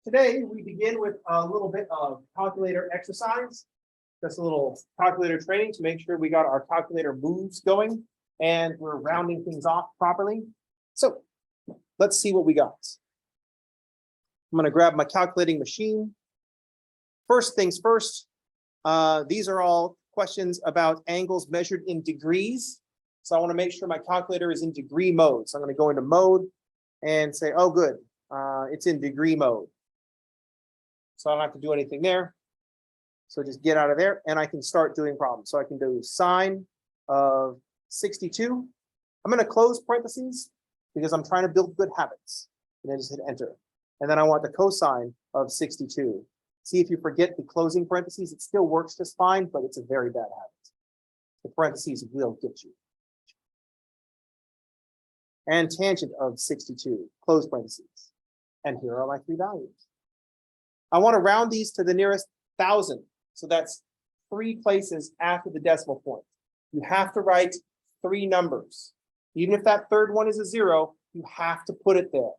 Today, we begin with a little bit of calculator exercise, just a little calculator training to make sure we got our calculator moves going and we're rounding things off properly. So let's see what we got. I'm going to grab my calculating machine. First things first, these are all questions about angles measured in degrees. So I want to make sure my calculator is in degree mode. So I'm going to go into mode and say, oh, good, it's in degree mode. So I don't have to do anything there. So just get out of there and I can start doing problems. So I can do sine of 62. I'm going to close parentheses because I'm trying to build good habits. And then just hit enter. And then I want the cosine of 62. See, if you forget the closing parentheses, it still works just fine, but it's a very bad habit. The parentheses will get you. And tangent of 62, close parentheses. And here are my three values. I want to round these to the nearest 1,000. So that's 3 places after the decimal point. You have to write 3 numbers. Even if that third one is a 0, you have to put it there.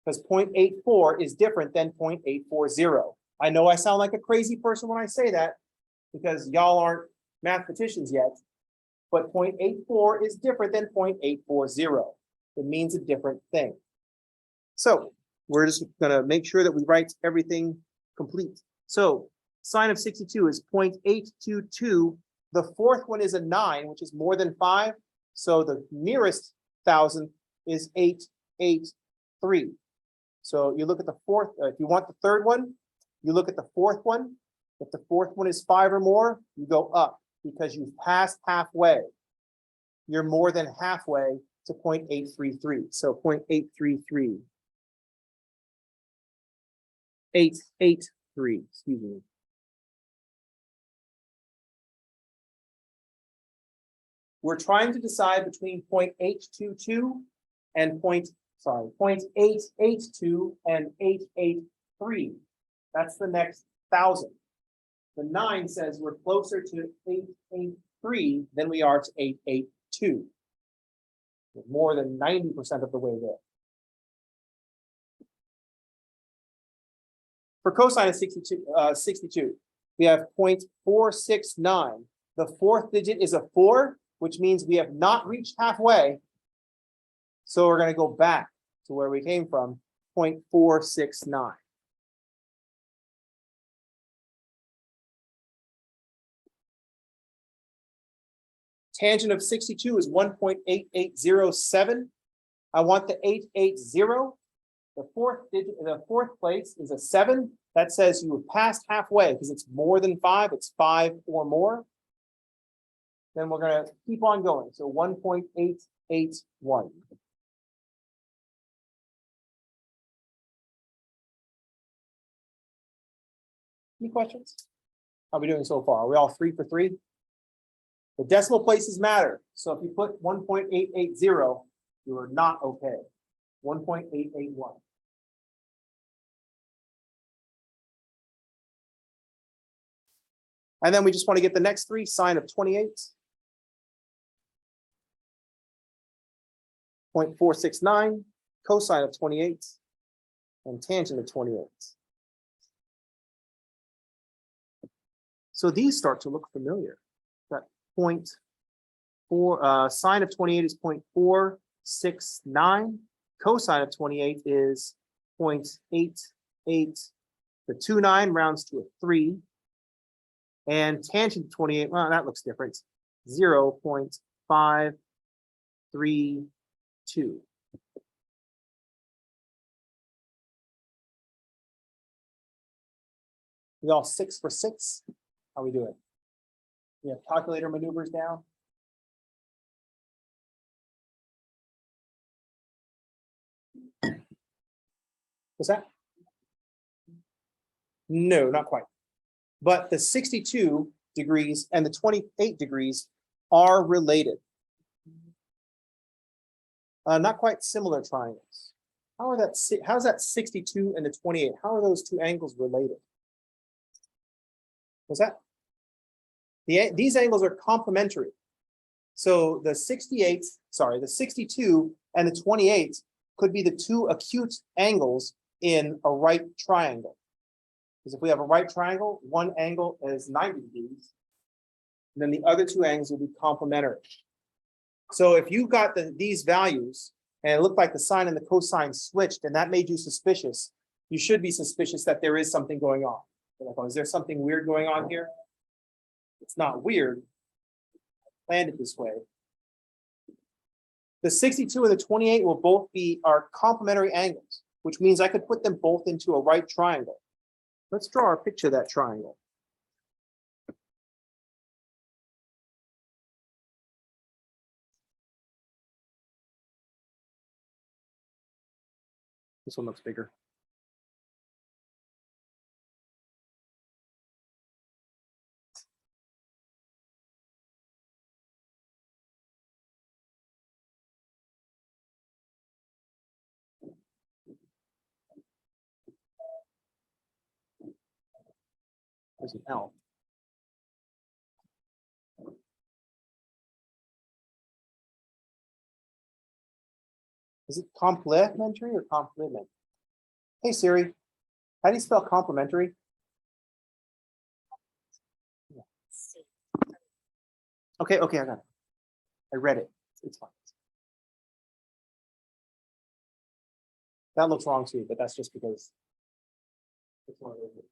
Because 0.84 is different than 0.840. I know I sound like a crazy person when I say that because y'all aren't mathematicians yet, but 0.84 is different than 0.840. It means a different thing. So we're just going to make sure that we write everything complete. So sine of 62 is 0.822. The fourth one is a 9, which is more than 5. So the nearest 1,000 is 883. So you look at the fourth, if you want the third one, you look at the fourth one. If the fourth one is 5 or more, you go up because you've passed halfway. You're more than halfway to 0.833. So 0.833. 883, excuse me. We're trying to decide between 0.822 and 0.882 and 883. That's the next 1,000. The 9 says we're closer to 883 than we are to 882. We're more than 90% of the way there. For cosine of 62, we have 0.469. The fourth digit is a 4, which means we have not reached halfway. So we're going to go back to where we came from, 0.469. Tangent of 62 is 1.8807. I want the 880. The fourth digit, the fourth place is a 7. That says you have passed halfway because it's more than 5. It's 5 or more. Then we're going to keep on going. So 1.881. Any questions? How are we doing so far? Are we all 3 for 3? The decimal places matter. So if you put 1.880, you are not okay. 1.881. And then we just want to get the next 3, sine of 28. 0.469, cosine of 28, and tangent of 28. So these start to look familiar. That 0.4, sine of 28 is 0.469. Cosine of 28 is 0.88. The 29 rounds to a 3. And tangent of 28, well, that looks different. 0.532. We all 6 for 6. How are we doing? We have calculator maneuvers down. What's that? No, not quite. But the 62 degrees and the 28 degrees are related. Not quite similar triangles. How's that 62 and the 28? How are those two angles related? What's that? These angles are complementary. So the 62 and the 28 could be the two acute angles in a right triangle. Because if we have a right triangle, one angle is 90 degrees, and then the other two angles will be complementary. So if you got these values and it looked like the sine and the cosine switched and that made you suspicious, you should be suspicious that there is something going on. Is there something weird going on here? It's not weird. I planned it this way. The 62 and the 28 will both be our complementary angles, which means I could put them both into a right triangle. Let's draw our picture of that triangle. This one looks bigger. There's an L. Is it complementary or complement? Hey Siri, how do you spell complementary? Okay, I got it. I read it. It's fine. That looks wrong too, but that's just because it's one of those.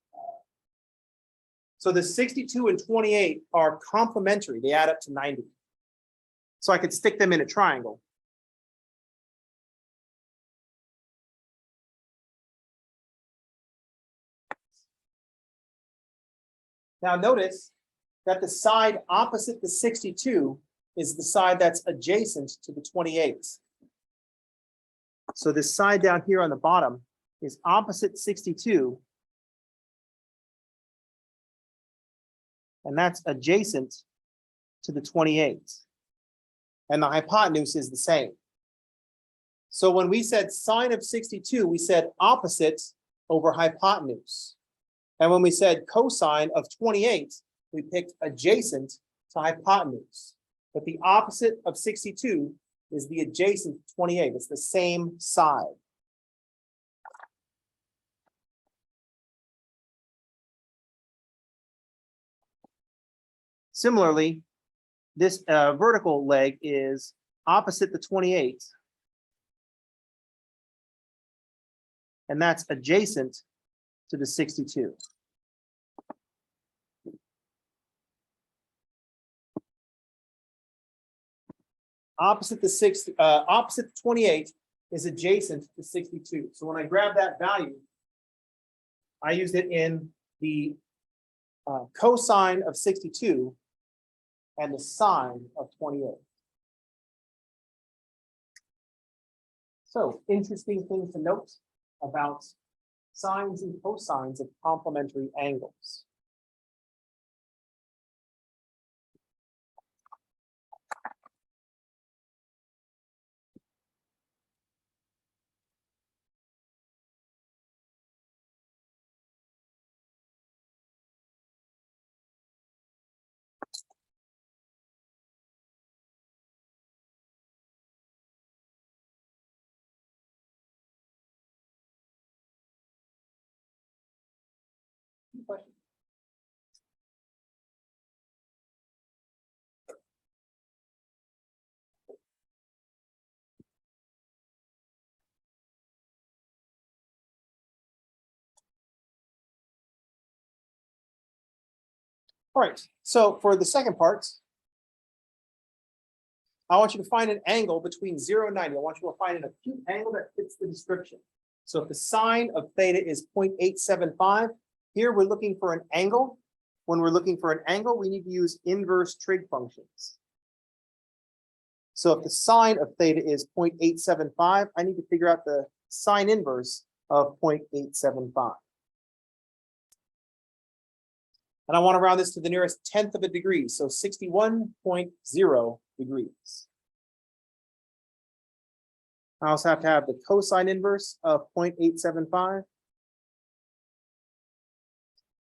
So the 62 and 28 are complementary. They add up to 90. So I could stick them in a triangle. Now notice that the side opposite the 62 is the side that's adjacent to the 28. So this side down here on the bottom is opposite 62. And that's adjacent to the 28. And the hypotenuse is the same. So when we said sine of 62, we said opposite over hypotenuse. And when we said cosine of 28, we picked adjacent to hypotenuse. But the opposite of 62 is the adjacent to 28. It's the same side. Similarly, this vertical leg is opposite the 28. And that's adjacent to the 62. Opposite the 28 is adjacent to 62. So when I grab that value, I used it in the cosine of 62 and the sine of 28. So interesting thing to note about sines and cosines of complementary angles. Question. All right, so for the second part, I want you to find an angle between 0 and 90. I want you to find an acute angle that fits the description. So if the sine of theta is 0.875, here we're looking for an angle. When we're looking for an angle, we need to use inverse trig functions. So if the sine of theta is 0.875, I need to figure out the sine inverse of 0.875. And I want to round this to the nearest tenth of a degree, so 61.0 degrees. I also have to have the cosine inverse of 0.875.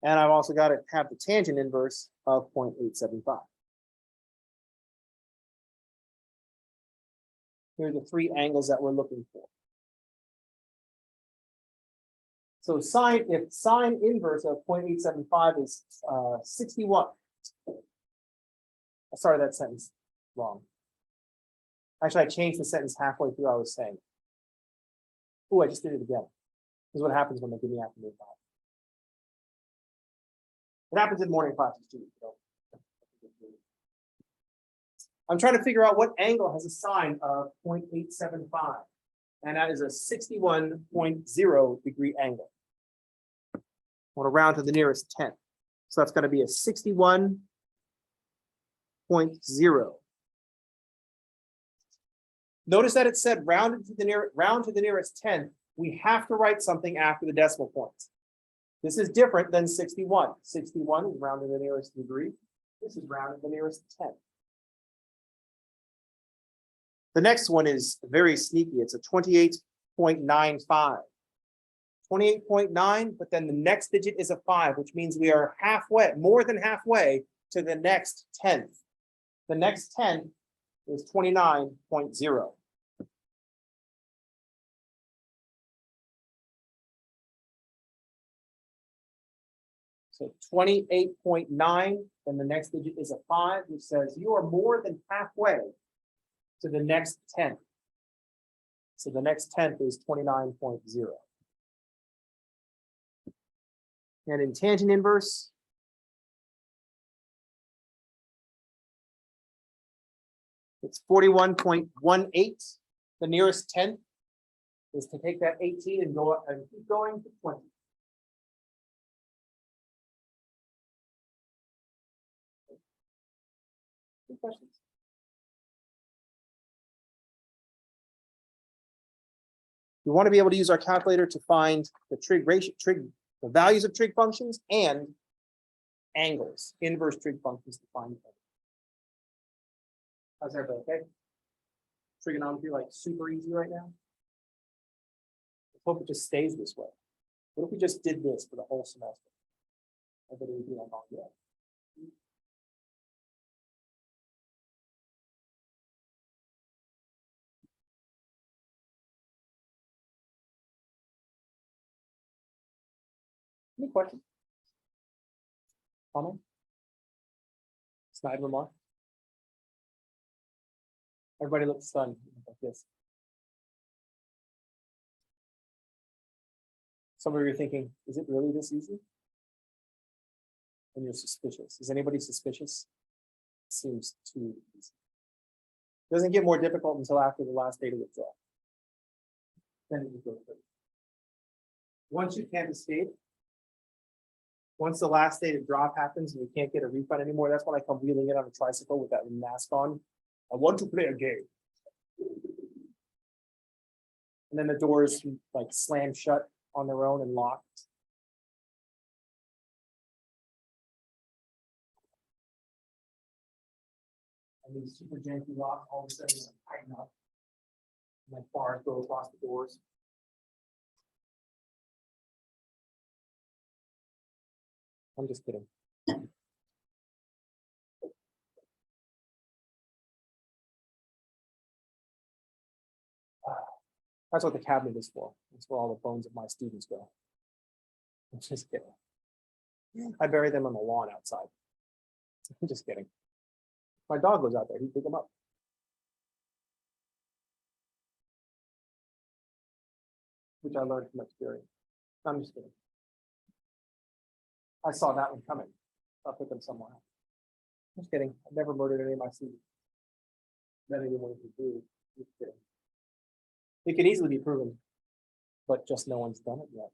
And I've also got to have the tangent inverse of 0.875. Here are the three angles that we're looking for. So if sine inverse of 0.875 is 61. I started that sentence wrong. Actually, I changed the sentence halfway through I was saying. Oh, I just did it again. This is what happens when they give me afternoon class. It happens in morning classes too. So. I'm trying to figure out what angle has a sine of 0.875. And that is a 61.0 degree angle. I want to round to the nearest 10. So that's going to be a 61.0. Notice that it said round to the nearest 10. We have to write something after the decimal points. This is different than 61. 61 is round to the nearest degree. This is round to the nearest 10. The next one is very sneaky. It's a 28.95. 28.9, but then the next digit is a 5, which means we are halfway, more than halfway to the next 10th. The next 10 is 29.0. So 28.9, then the next digit is a 5, which says you are more than halfway to the next 10th. So the next 10th is 29.0. And in tangent inverse, it's 41.18. The nearest 10th is to take that 18 and go up and keep going to 20. Any questions? We want to be able to use our calculator to find the the values of trig functions and angles, inverse trig functions to find them. How's everybody? Okay. Trigonometry like super easy right now. I hope it just stays this way. What if we just did this for the whole semester? Everybody would be like, oh, yeah. Any questions? Comment? Snide remark? Everybody looks stunned like this. Some of you are thinking, is it really this easy? And you're suspicious. Is anybody suspicious? It seems too easy. It doesn't get more difficult until after the last day to withdraw. Then it will go through. Once you can't escape, once the last day to drop happens and you can't get a refund anymore, that's when I come wheeling in on a tricycle with that mask on. I want to play a game. And then the doors like slam shut on their own and locked. And these super janky locks all of a sudden tighten up. My bars go across the doors. I'm just kidding. That's what the cabinet is for. That's where all the bones of my students go. I'm just kidding. I bury them on the lawn outside. I'm just kidding. My dog goes out there. He'd pick them up. Which I learned from experience. I'm just kidding. I saw that one coming. I'll put them somewhere else. Just kidding. I've never murdered any of my students. That anyone can do. Just kidding. It can easily be proven, but just no one's done it yet.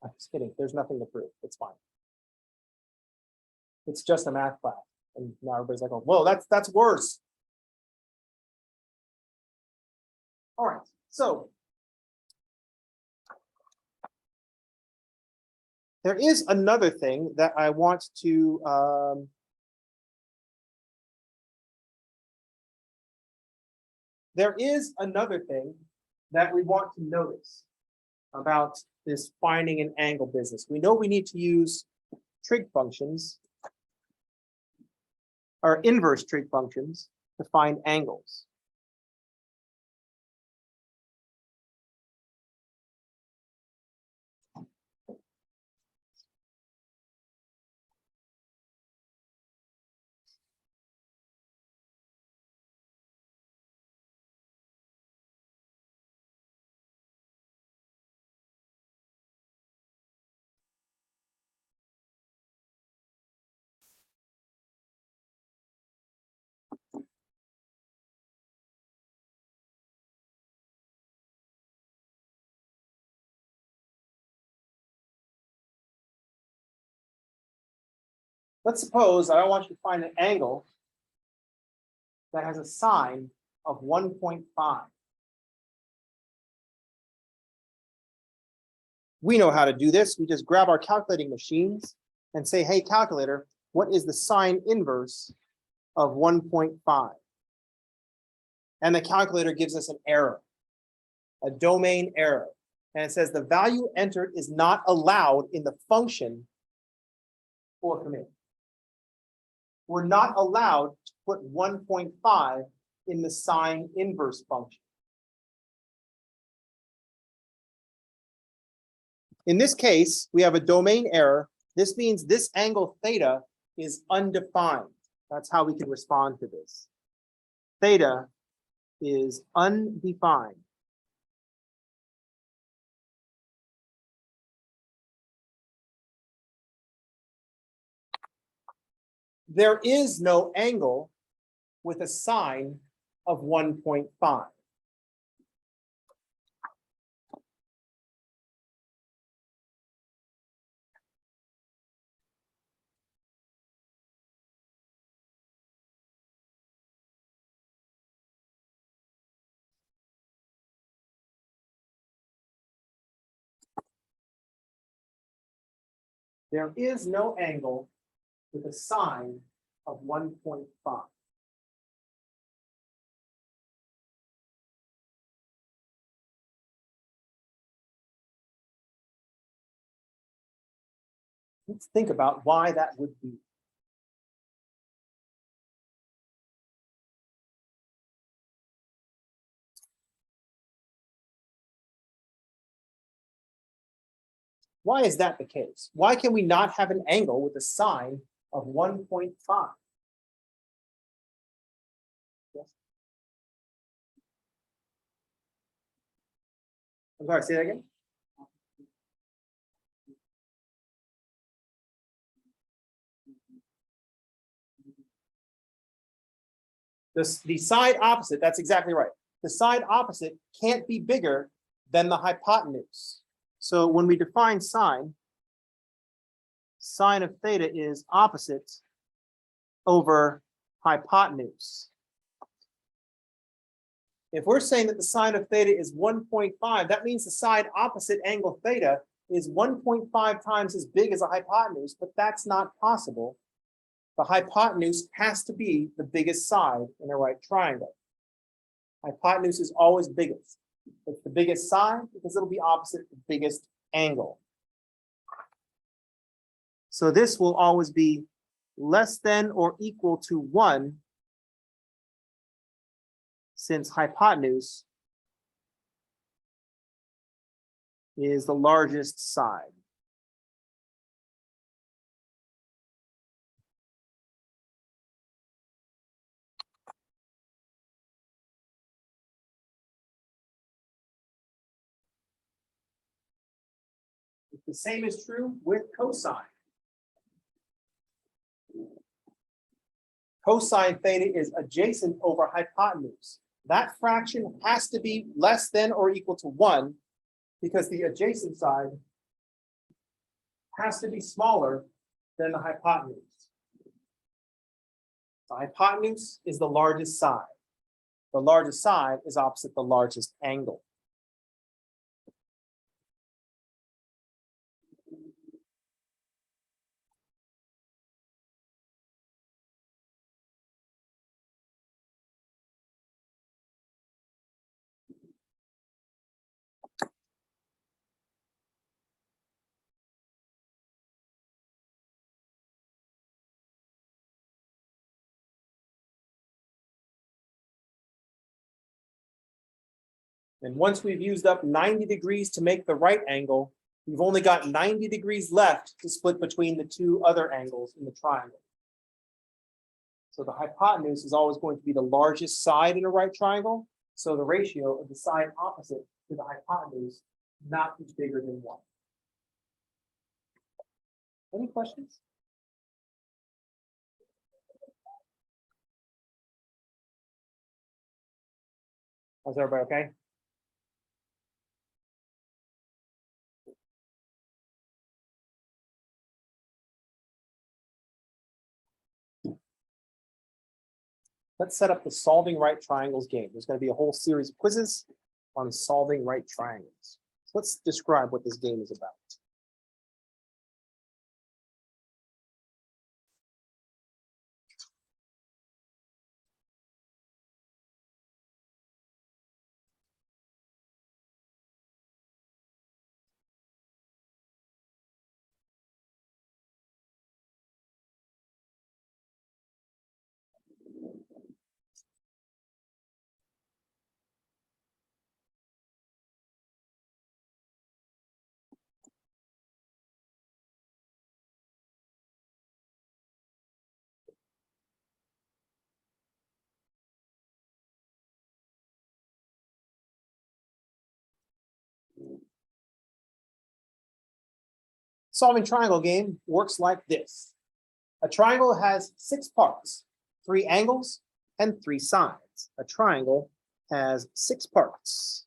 I'm just kidding. There's nothing to prove. It's fine. It's just a math class. And now everybody's like, oh, whoa, that's worse. All right. So there is another thing that I want to we want to notice about this finding an angle business. We know we need to use trig functions or inverse trig functions to find angles. Let's suppose I want you to find an angle that has a sine of 1.5. We know how to do this. We just grab our calculating machines and say, hey, calculator, what is the sine inverse of 1.5? And the calculator gives us an error, a domain error. And it says the value entered is not allowed in the function for commit. We're not allowed to put 1.5 in the sine inverse function. In this case, we have a domain error. This means this angle theta is undefined. That's how we can respond to this. Theta is undefined. There is no angle with a sine of 1.5. There is no angle with a sine of 1.5. Let's think about why that would be. Why is that the case? Why can we not have an angle with a sine of 1.5? Yes. I'm sorry, say that again. The side opposite, that's exactly right. The side opposite can't be bigger than the hypotenuse. So when we define sine, sine of theta is opposite over hypotenuse. If we're saying that the sine of theta is 1.5, that means the side opposite angle theta is 1.5 times as big as a hypotenuse, but that's not possible. The hypotenuse has to be the biggest side in a right triangle. Hypotenuse is always biggest. It's the biggest side because it'll be opposite the biggest angle. So this will always be less than or equal to 1, since hypotenuse is the largest side. The same is true with cosine. Cosine theta is adjacent over hypotenuse. That fraction has to be less than or equal to 1 because the adjacent side has to be smaller than the hypotenuse. The hypotenuse is the largest side. The largest side is opposite the largest angle. And once we've used up 90 degrees to make the right angle, we've only got 90 degrees left to split between the two other angles in the triangle. So the hypotenuse is always going to be the largest side in a right triangle. So the ratio of the side opposite to the hypotenuse not be bigger than 1. Any questions? How's everybody okay? Let's set up the solving right triangles game. There's going to be a whole series of quizzes on solving right triangles. So let's describe what this game is about. Solving triangle game works like this. A triangle has 6 parts, 3 angles, and 3 sides. A triangle has 6 parts.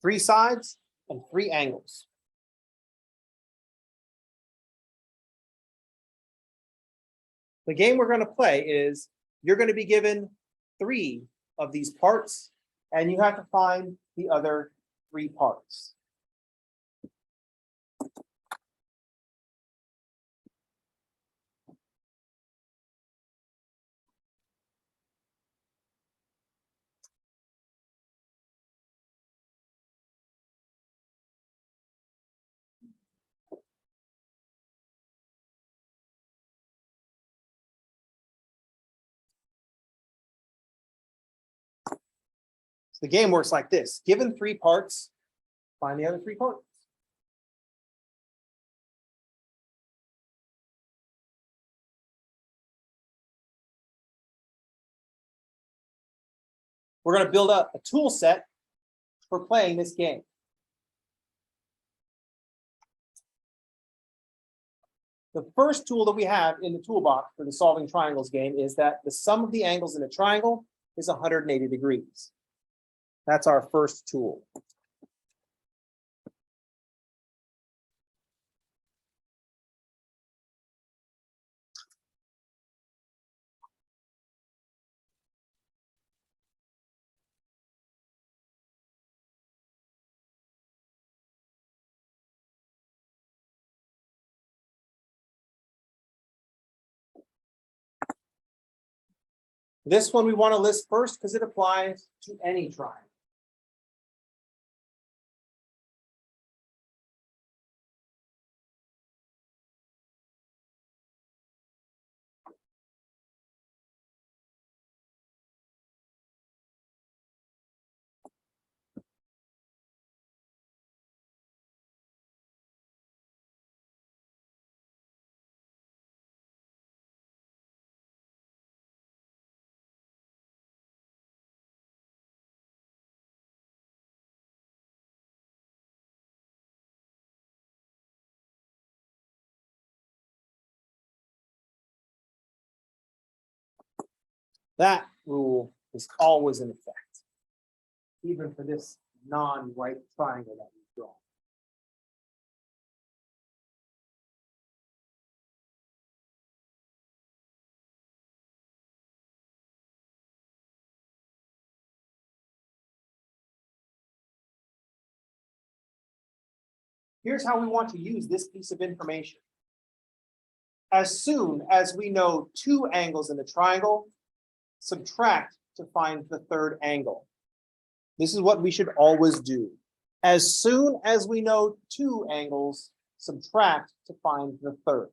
Three sides and 3 angles. The game we're going to play is you're going to be given 3 of these parts, and you have to find the other 3 parts. So the game works like this. Given 3 parts, find the other 3 parts. We're going to build up a tool set for playing this game. The first tool that we have in the toolbox for the solving triangles game is that the sum of the angles in a triangle is 180 degrees. That's our first tool. This one we want to list first because it applies to any triangle. That rule is always in effect, even for this non-right triangle that we've drawn. Here's how we want to use this piece of information. As soon as we know 2 angles in the triangle, subtract to find the 3rd angle. This is what we should always do. As soon as we know 2 angles, subtract to find the 3rd.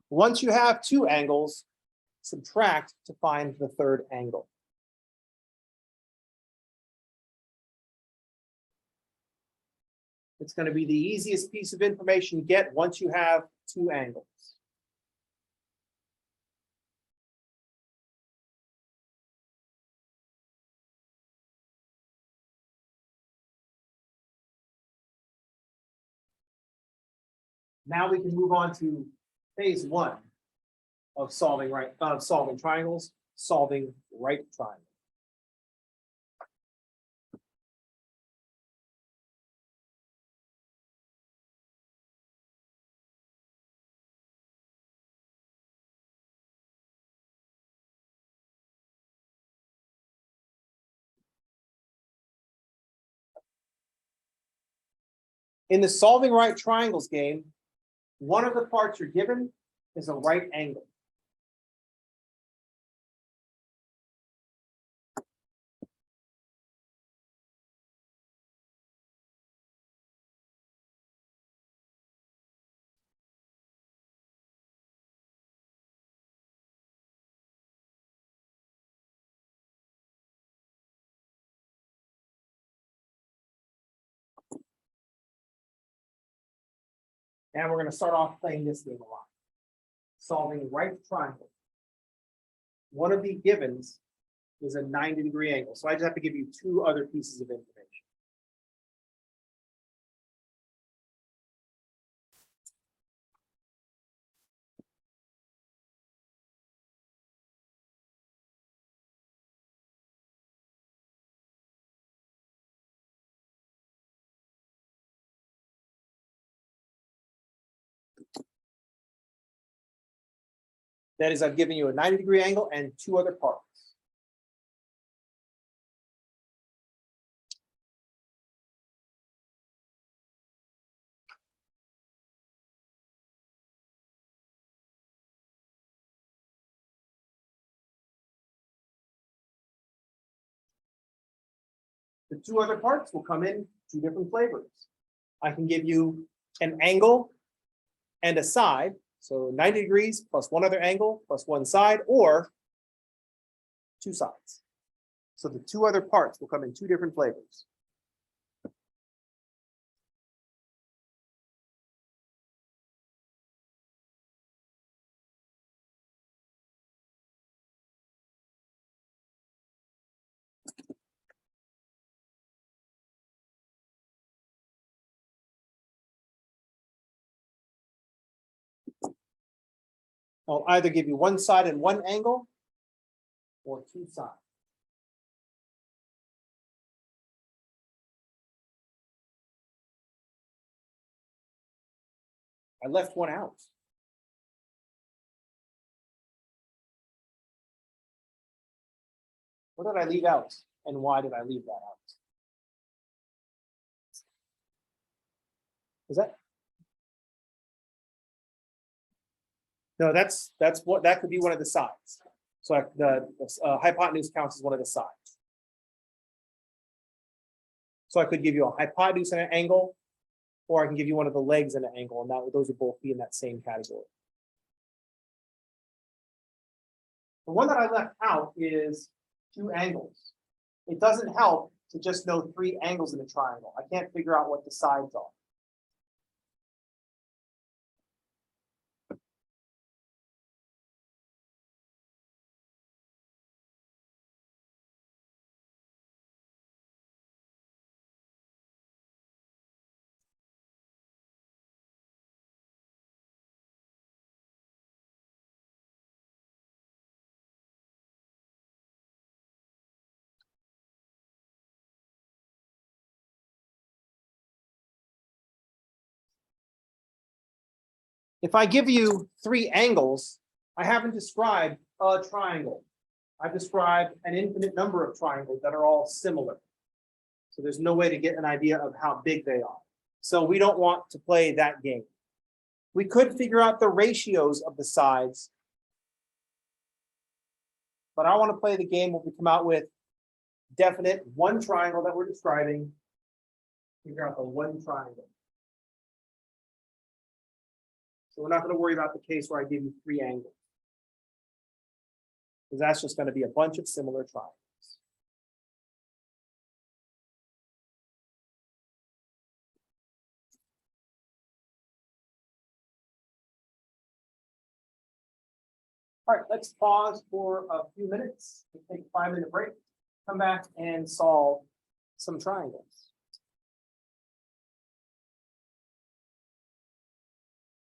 Once you have two angles, subtract to find the third angle. It's going to be the easiest piece of information you get once you have two angles. Now we can move on to phase one of solving triangles, solving right triangles. In the solving right triangles game, one of the parts you're given is a right angle. And we're going to start off playing this game a lot. Solving right triangle. One of the givens is a 90-degree angle. So I just have to give you two other pieces of information. That is, I've given you a 90-degree angle and two other parts. The two other parts will come in two different flavors. I can give you an angle and a side. So 90 degrees plus one other angle plus one side, or two sides. So the two other parts will come in two different flavors. I'll either give you one side and one angle or two sides. I left one out. What did I leave out? And why did I leave that out? Is that? No, that could be one of the sides. So the hypotenuse counts as one of the sides. So I could give you a hypotenuse and an angle, or I can give you one of the legs and an angle, and those would both be in that same category. The one that I left out is two angles. It doesn't help to just know three angles in a triangle. I can't figure out what the sides are. If I give you three angles, I haven't described a triangle. I've described an infinite number of triangles that are all similar. So there's no way to get an idea of how big they are. So we don't want to play that game. We could figure out the ratios of the sides, but I want to play the game where we come out with definite one triangle that we're describing, figure out the one triangle. So we're not going to worry about the case where I give you three angles. Because that's just going to be a bunch of similar triangles. All right, let's pause for a few minutes. We'll take a 5-minute break, come back and solve some triangles.